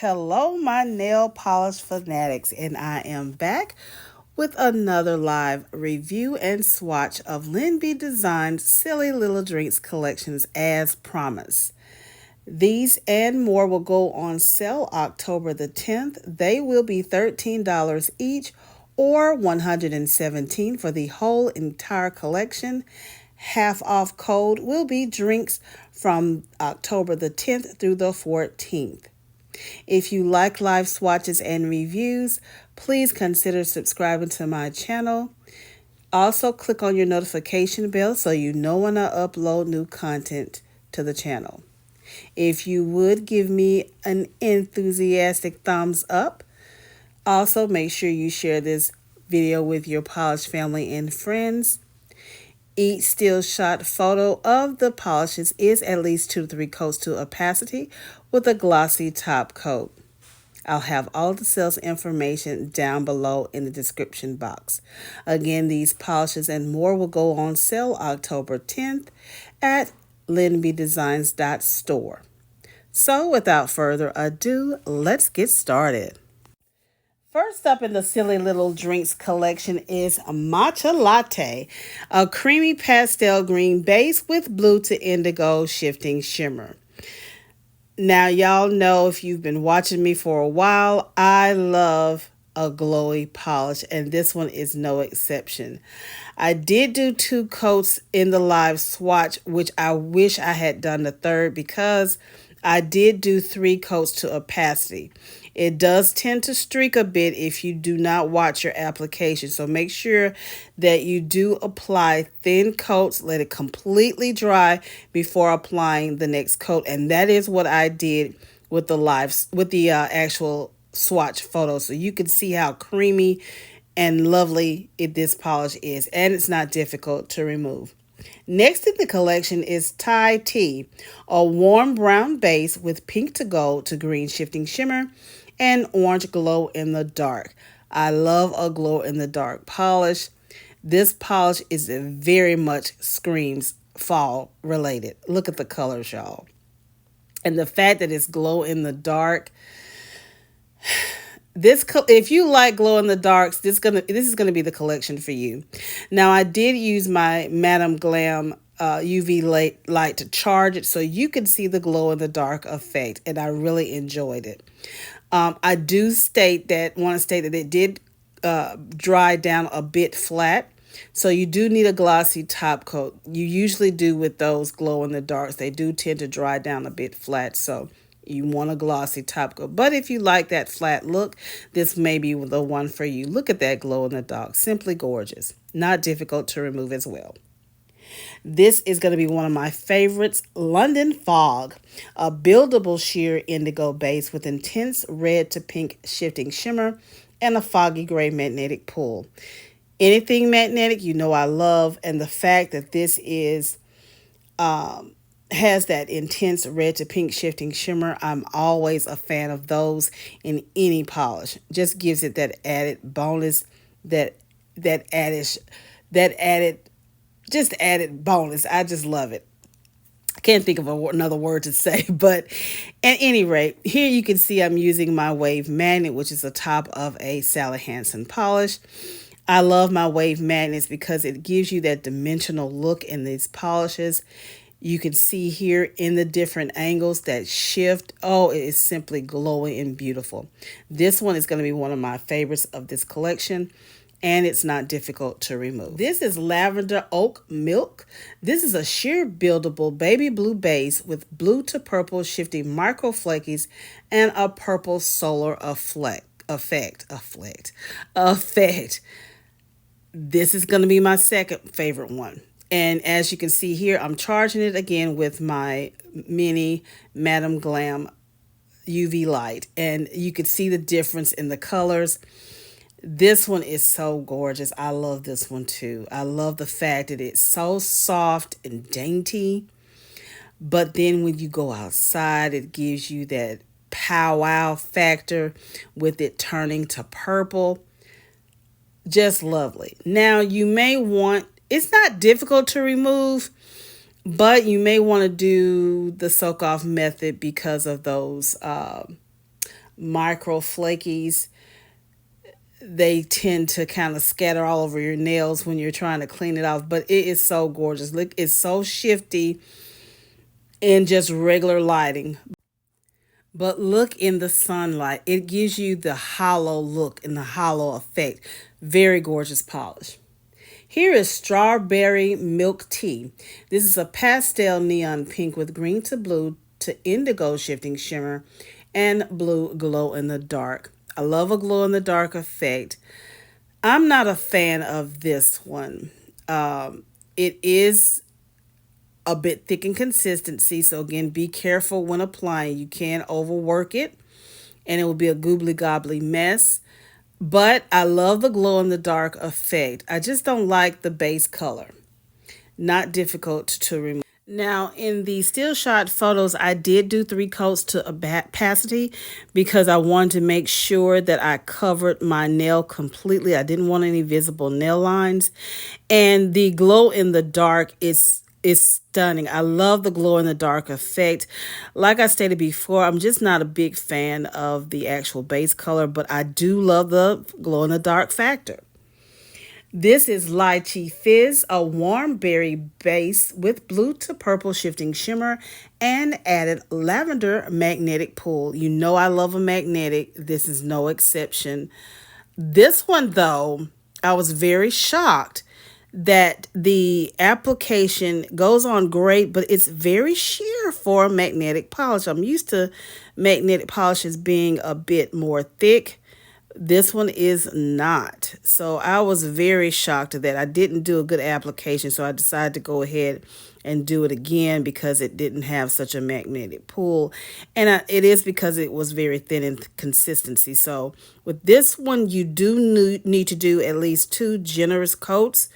Hello, my nail polish fanatics, and I am back with another live review and swatch of Lynbdesigns Silly Little Drinks collections as promised. These and more will go on sale October the 10th. They will be $13 each or $117 for the whole entire collection. Half off code will be drinks from October the 10th through the 14th. If you like live swatches and reviews, please consider subscribing to my channel. Also, click on your notification bell so you know when I upload new content to the channel. If you would give me an enthusiastic thumbs up. Also, make sure you share this video with your polish family and friends. Each still shot photo of the polishes is at least 2 to 3 coats to opacity with a glossy top coat. I'll have all the sales information down below in the description box. Again, these polishes and more will go on sale October 10th at Lynbdesigns.store. So without further ado, let's get started. First up in the Silly Little Drinks collection is Matcha Latte, a creamy pastel green base with blue to indigo shifting shimmer. Now, y'all know if you've been watching me for a while, I love a glowy polish, and this one is no exception. I did do 2 coats in the live swatch, which I wish I had done the third because I did do 3 coats to opacity. It does tend to streak a bit if you do not watch your application. So make sure that you do apply thin coats, let it completely dry before applying the next coat. And that is what I did with the actual swatch photo. So you can see how creamy and lovely this polish is. And it's not difficult to remove. Next in the collection is Thai Tea, a warm brown base with pink to gold to green shifting shimmer and orange glow in the dark. I love a glow in the dark polish. This polish is very much screams fall related. Look at the colors, y'all. And the fact that it's glow in the dark. If you like glow in the darks, this is gonna be the collection for you. Now, I did use my Madame Glam UV light to charge it so you can see the glow in the dark effect, and I really enjoyed it. I do want to state that it did dry down a bit flat, so you do need a glossy top coat. You usually do with those glow in the darks. They do tend to dry down a bit flat, so you want a glossy top coat. But if you like that flat look, this may be the one for you. Look at that glow in the dark. Simply gorgeous. Not difficult to remove as well. This is going to be one of my favorites, London Fog, a buildable sheer indigo base with intense red to pink shifting shimmer and a foggy gray magnetic pull. Anything magnetic, you know I love, and the fact that this is has that intense red to pink shifting shimmer, I'm always a fan of those in any polish. Just gives it that added bonus, that added bonus. I just love it. I can't think of another word to say, but at any rate, here you can see I'm using my wave magnet, which is the top of a Sally Hansen polish. I love my wave magnets because it gives you that dimensional look in these polishes. You can see here in the different angles that shift. Oh, it is simply glowing and beautiful. This one is going to be one of my favorites of this collection, and it's not difficult to remove. This is Lavender Oat Milk. This is a sheer buildable baby blue base with blue to purple shifting micro flakies and a purple solar effect. This is going to be my second favorite one. And as you can see here, I'm charging it again with my mini Madame Glam UV light. And you can see the difference in the colors. This one is so gorgeous. I love this one too. I love the fact that it's so soft and dainty. But then when you go outside, it gives you that powwow factor with it turning to purple. Just lovely. Now, it's not difficult to remove, but you may want to do the soak off method because of those micro flakies. They tend to kind of scatter all over your nails when you're trying to clean it off, but it is so gorgeous. Look, it's so shifty in just regular lighting. But look in the sunlight. It gives you the hollow look and the hollow effect. Very gorgeous polish. Here is Strawberry Milk Tea. This is a pastel neon pink with green to blue to indigo shifting shimmer and blue glow in the dark. I love a glow in the dark effect. I'm not a fan of this one. It is a bit thick in consistency, so again, be careful when applying. You can overwork it and it will be a goobly gobbly mess. But I love the glow in the dark effect. I just don't like the base color. Not difficult to remove. Now, in the still shot photos, I did do 3 coats to opacity because I wanted to make sure that I covered my nail completely. I didn't want any visible nail lines. And the glow in the dark is stunning. I love the glow in the dark effect. Like I stated before, I'm just not a big fan of the actual base color, but I do love the glow in the dark factor. This is Lychee Fizz, a warm berry base with blue to purple shifting shimmer and added lavender magnetic pull. You know I love a magnetic. This is no exception. This one, though, I was very shocked that the application goes on great, but it's very sheer for magnetic polish. I'm used to magnetic polishes being a bit more thick. This one is not. So I was very shocked at that. I didn't do a good application, so I decided to go ahead and do it again because it didn't have such a magnetic pull. And it is because it was very thin in consistency. So with this one, you do need to do at least 2 generous coats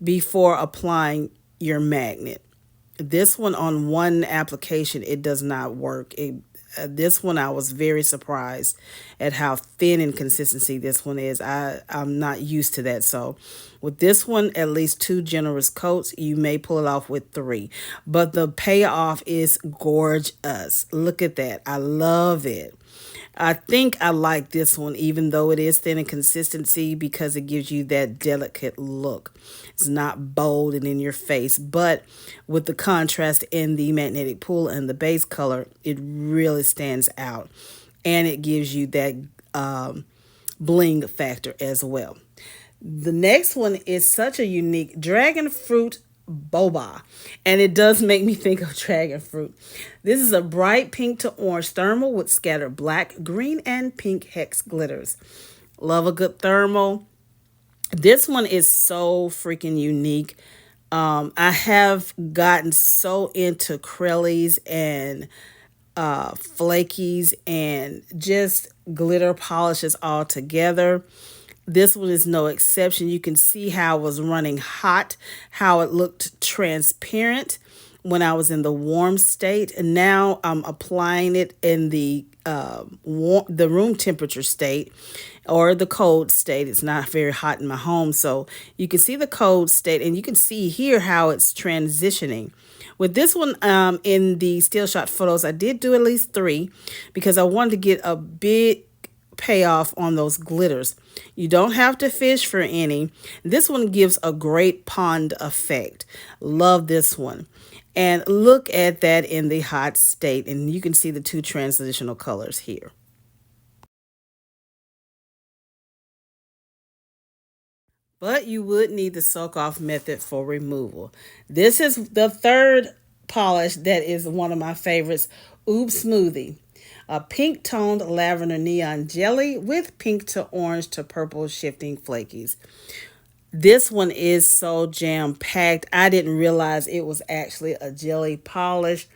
before applying your magnet. This one on one application, it does not work. This one, I was very surprised at how thin in consistency this one is. I'm not used to that. So with this one, at least 2 generous coats. You may pull it off with 3. But the payoff is gorgeous. Look at that. I love it. I think I like this one, even though it is thin in consistency, because it gives you that delicate look. It's not bold and in your face, but with the contrast in the magnetic pull and the base color, it really stands out. And it gives you that bling factor as well. The next one is such a unique dragon fruit boba, and it does make me think of dragon fruit. This is a bright pink to orange thermal with scattered black, green, and pink hex glitters. Love a good thermal. This one is so freaking unique. I have gotten so into Crellies and flakies and just glitter polishes all together. This one is no exception. You can see how it was running hot, how it looked transparent when I was in the warm state. And now I'm applying it in the room temperature state or the cold state. It's not very hot in my home. So you can see the cold state and you can see here how it's transitioning. With this one, in the still shot photos, I did do at least 3 because I wanted to get a big payoff on those glitters. You don't have to fish for any. This one gives a great pond effect. Love this one. And look at that in the hot state. And you can see the 2 transitional colors here. But you would need the soak off method for removal. This is the 3rd polish that is one of my favorites. Oops Smoothie. A pink toned lavender neon jelly with pink to orange to purple shifting flakies. This one is so jam packed. I didn't realize it was actually a jelly polish.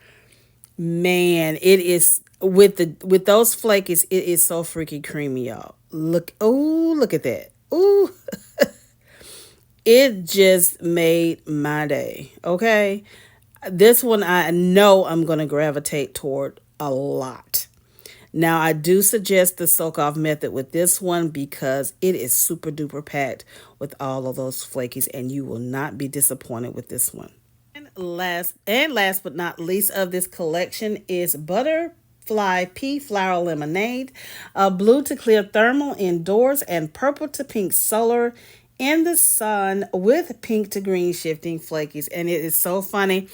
Man, it is with those flakies, it is so freaking creamy, y'all. Look, oh, look at that. Ooh. It just made my day. Okay. This one I know I'm going to gravitate toward a lot. Now, I do suggest the soak off method with this one because it is super duper packed with all of those flakies and you will not be disappointed with this one. And last but not least of this collection is Butter Fly Pea Flower Lemonade, blue to clear thermal indoors, and purple to pink solar in the sun with pink to green shifting flakies. And it is so funny.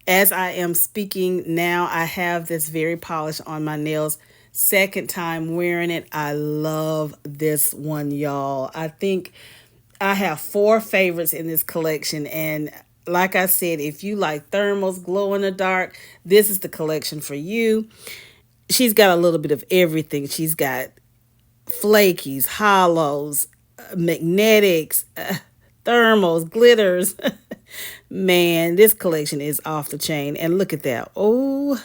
As I am speaking now, I have this very polish on my nails. Second time wearing it. I love this one, y'all. I think I have four favorites in this collection. And like I said, if you like thermals, glow in the dark, this is the collection for you. She's got a little bit of everything. She's got flakies, hollows, magnetics, thermals, glitters. Man, this collection is off the chain. And look at that. Oh,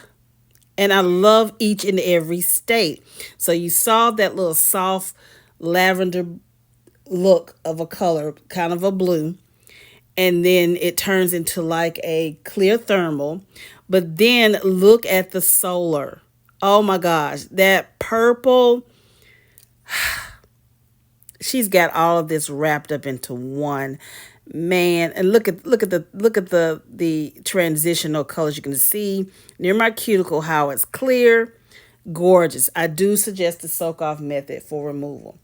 and I love each and every state. So you saw that little soft lavender look of a color, kind of a blue. And then it turns into like a clear thermal. But then look at the solar. Oh my gosh, that purple. She's got all of this wrapped up into one. Man, and look at the transitional colors. You can see near my cuticle how it's clear, gorgeous. I do suggest the soak off method for removal.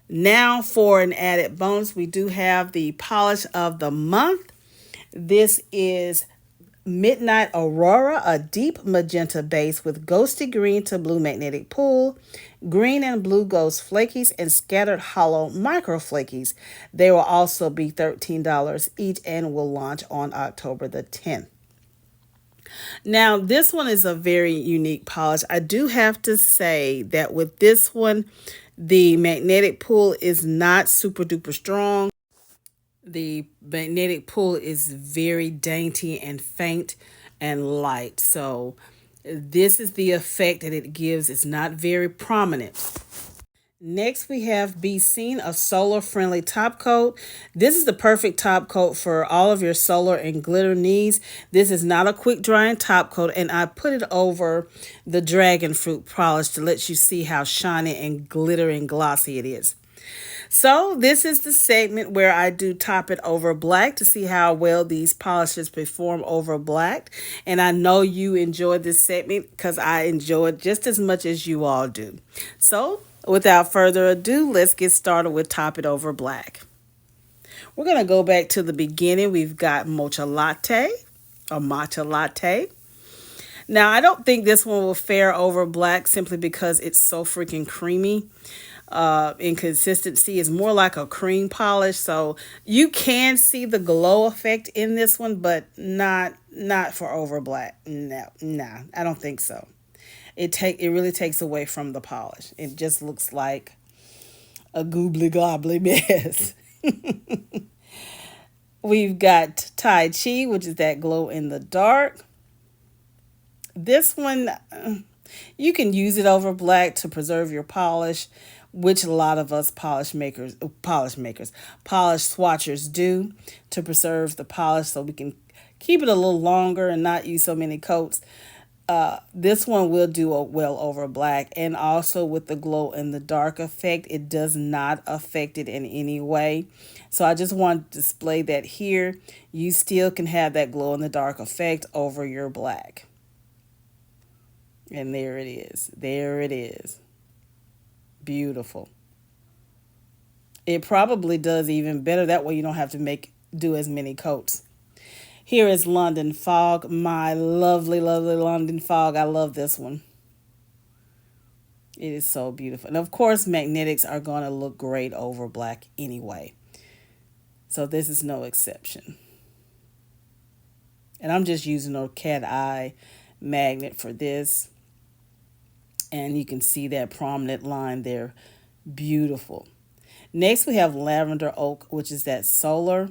Now for an added bonus, we do have the polish of the month. This is Midnight Aurora, a deep magenta base with ghosty green to blue magnetic pool, green and blue ghost flakies, and scattered hollow micro flakies. They will also be $13 each and will launch on October the 10th. Now, this one is a very unique polish. I do have to say that with this one, the magnetic pull is not super duper strong. The magnetic pull is very dainty and faint and light. So this is the effect that it gives. It's not very prominent. Next, we have Be Seen, a solar friendly top coat. This is the perfect top coat for all of your solar and glitter needs. This is not a quick drying top coat, and I put it over the dragon fruit polish to let you see how shiny and glitter and glossy it is. So this is the segment where I do top it over black to see how well these polishes perform over black. And I know you enjoyed this segment because I enjoy it just as much as you all do. So without further ado, let's get started with top it over black. We're going to go back to the beginning. We've got Matcha Latte or Matcha Latte. Now, I don't think this one will fare over black simply because it's so freaking creamy. In consistency is more like a cream polish, so you can see the glow effect in this one, but not for over black. No, I don't think so. It really takes away from the polish. It just looks like a goobly gobbly mess. We've got Tai Chi, which is that glow in the dark. This one, you can use it over black to preserve your polish, which a lot of us polish swatchers do to preserve the polish so we can keep it a little longer and not use so many coats. This one will do well over black, and also with the glow in the dark effect, it does not affect it in any way. So I just want to display that here. You still can have that glow in the dark effect over your black. And there it is. There it is. Beautiful. It probably does even better. That way you don't have to do as many coats. Here is London Fog, my lovely, lovely London Fog. I love this one. It is so beautiful. And of course, magnetics are going to look great over black anyway. So this is no exception. And I'm just using a cat eye magnet for this. And you can see that prominent line there. Beautiful. Next, we have Lavender Oak, which is that solar.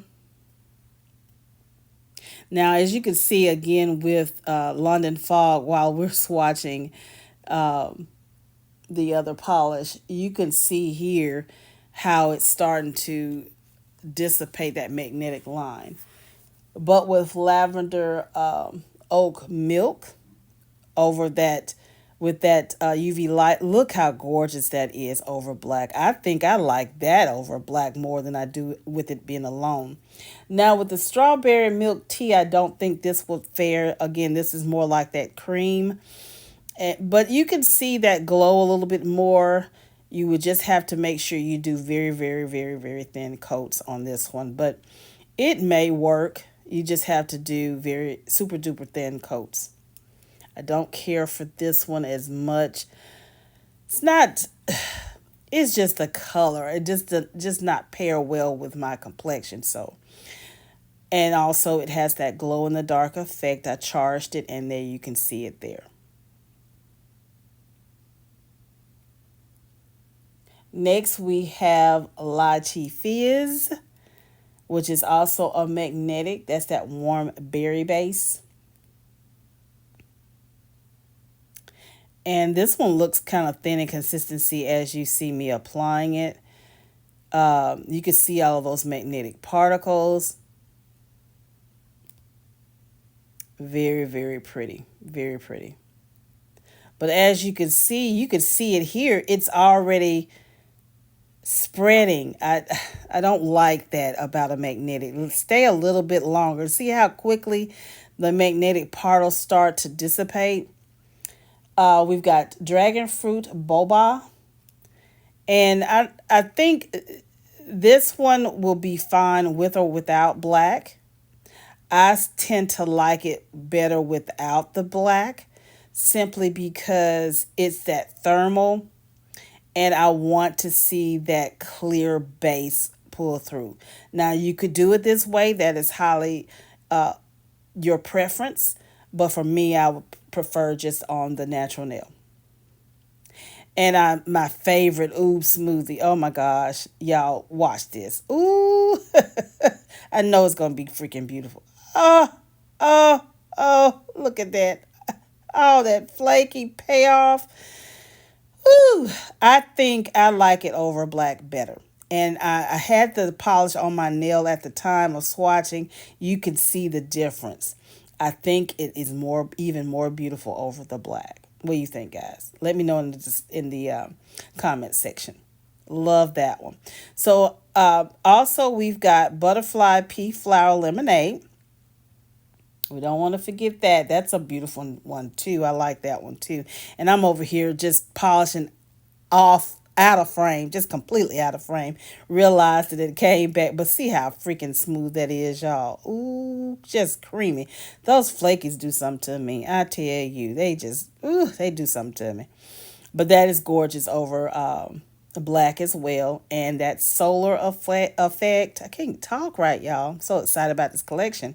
Now, as you can see, again, with London Fog, while we're swatching the other polish, you can see here how it's starting to dissipate that magnetic line. But with Lavender Oat Milk over that, with that UV light, look how gorgeous that is over black. I think I like that over black more than I do with it being alone. Now with the strawberry milk tea, I don't think this will fare. Again, this is more like that cream But you can see that glow a little bit more. You would just have to make sure you do very, very, very, very thin coats on this one. But it may work. You just have to do very super duper thin coats. I don't care for this one as much. It's not, it's just the color. It just not pair well with my complexion. So, and also it has that glow in the dark effect. I charged it and there you can see it there. Next, we have Lychee Fizz, which is also a magnetic. That's that warm berry base. And this one looks kind of thin in consistency as you see me applying it. You can see all of those magnetic particles. Very, very pretty. Very pretty. But as you can see it here. It's already spreading. I don't like that about a magnetic. Stay a little bit longer. See how quickly the magnetic particles start to dissipate. We've got dragon fruit boba, and I think this one will be fine with or without black. I tend to like it better without the black, simply because it's that thermal and I want to see that clear base pull through. Now, you could do it this way. That is highly your preference. But for me, I would prefer just on the natural nail. And my favorite ooh smoothie. Oh my gosh. Y'all watch this. Ooh. I know it's going to be freaking beautiful. Oh, oh, oh, look at that. Oh, that flaky payoff. Ooh, I think I like it over black better. And I had the polish on my nail at the time of swatching. You can see the difference. I think it is even more beautiful over the black. What do you think, guys? Let me know in the comment section. Love that one. So also we've got Butterfly Pea Flower Lemonade. We don't want to forget that. That's a beautiful one too. I like that one too. And I'm over here just polishing off out of frame, just completely out of frame. Realized that it came back, but see how freaking smooth that is, y'all. Ooh, just creamy. Those flakies do something to me. I tell you, they do something to me. But that is gorgeous over black as well. And that solar effect. I can't talk right, y'all. I'm so excited about this collection.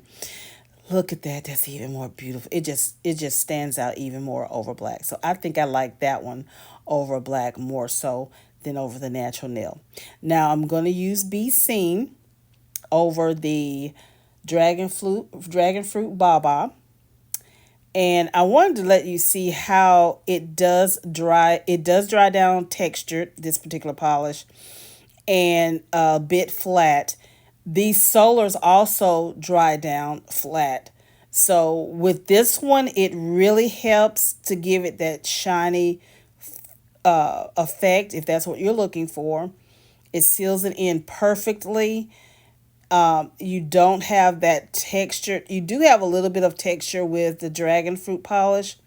Look at that. That's even more beautiful. It just stands out even more over black. So I think I like that one over black more so than over the natural nail. Now I'm going to use Be Seen over the dragon fruit baba. And I wanted to let you see how it does dry. It does dry down textured, this particular polish, and a bit flat. These solars also dry down flat. So with this one, it really helps to give it that shiny effect, if that's what you're looking for. It seals it in perfectly. You don't have that texture. You do have a little bit of texture with the dragon fruit polish,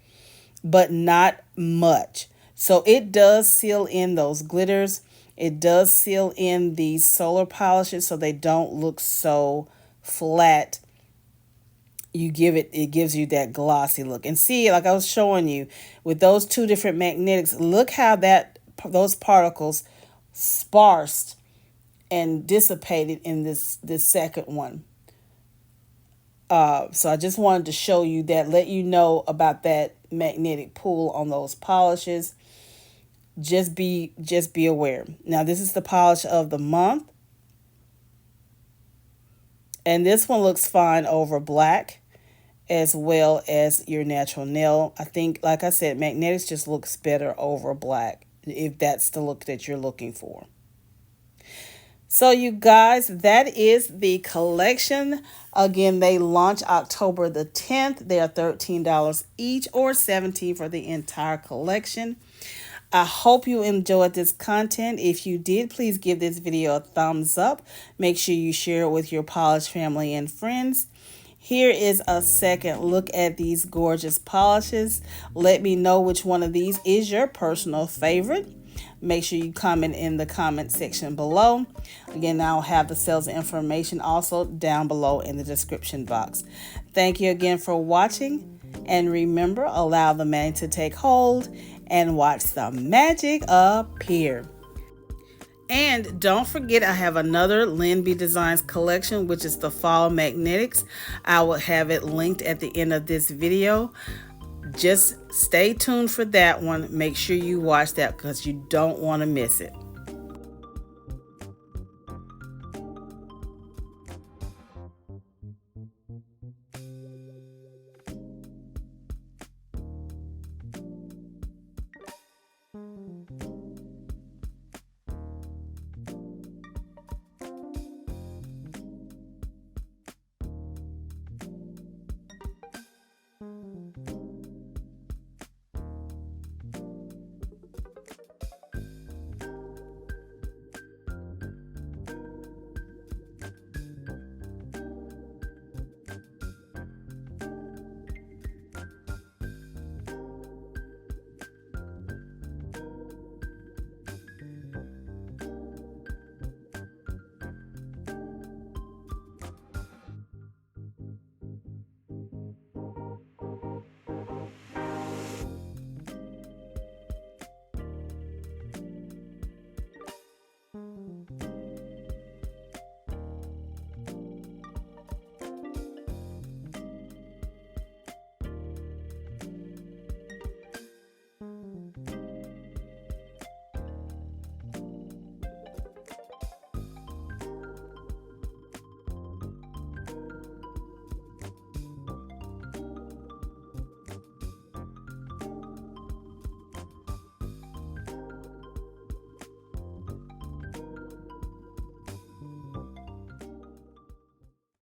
but not much. So it does seal in those glitters. It does seal in these solar polishes so they don't look so flat. It gives you that glossy look. And see, like I was showing you with those two different magnetics, look how those particles sparsed and dissipated in this second one. So I just wanted to show you that, let you know about that magnetic pull on those polishes. Just be aware. Now this is the polish of the month. And this one looks fine over black as well as your natural nail. I think, like I said, magnetics just looks better over black if that's the look that you're looking for. So you guys, that is the collection. Again, they launch October the 10th. They are $13 each or $17 for the entire collection. I hope you enjoyed this content. If you did, please give this video a thumbs up. Make sure you share it with your polish family and friends. Here is a second look at these gorgeous polishes. Let me know which one of these is your personal favorite. Make sure you comment in the comment section below. Again, I'll have the sales information also down below in the description box. Thank you again for watching. And remember, allow the magic to take hold and watch the magic appear. And don't forget, I have another Lynbdesigns collection, which is the fall magnetics. I will have it linked at the end of this video. Just stay tuned for that one. Make sure you watch that because you don't want to miss it.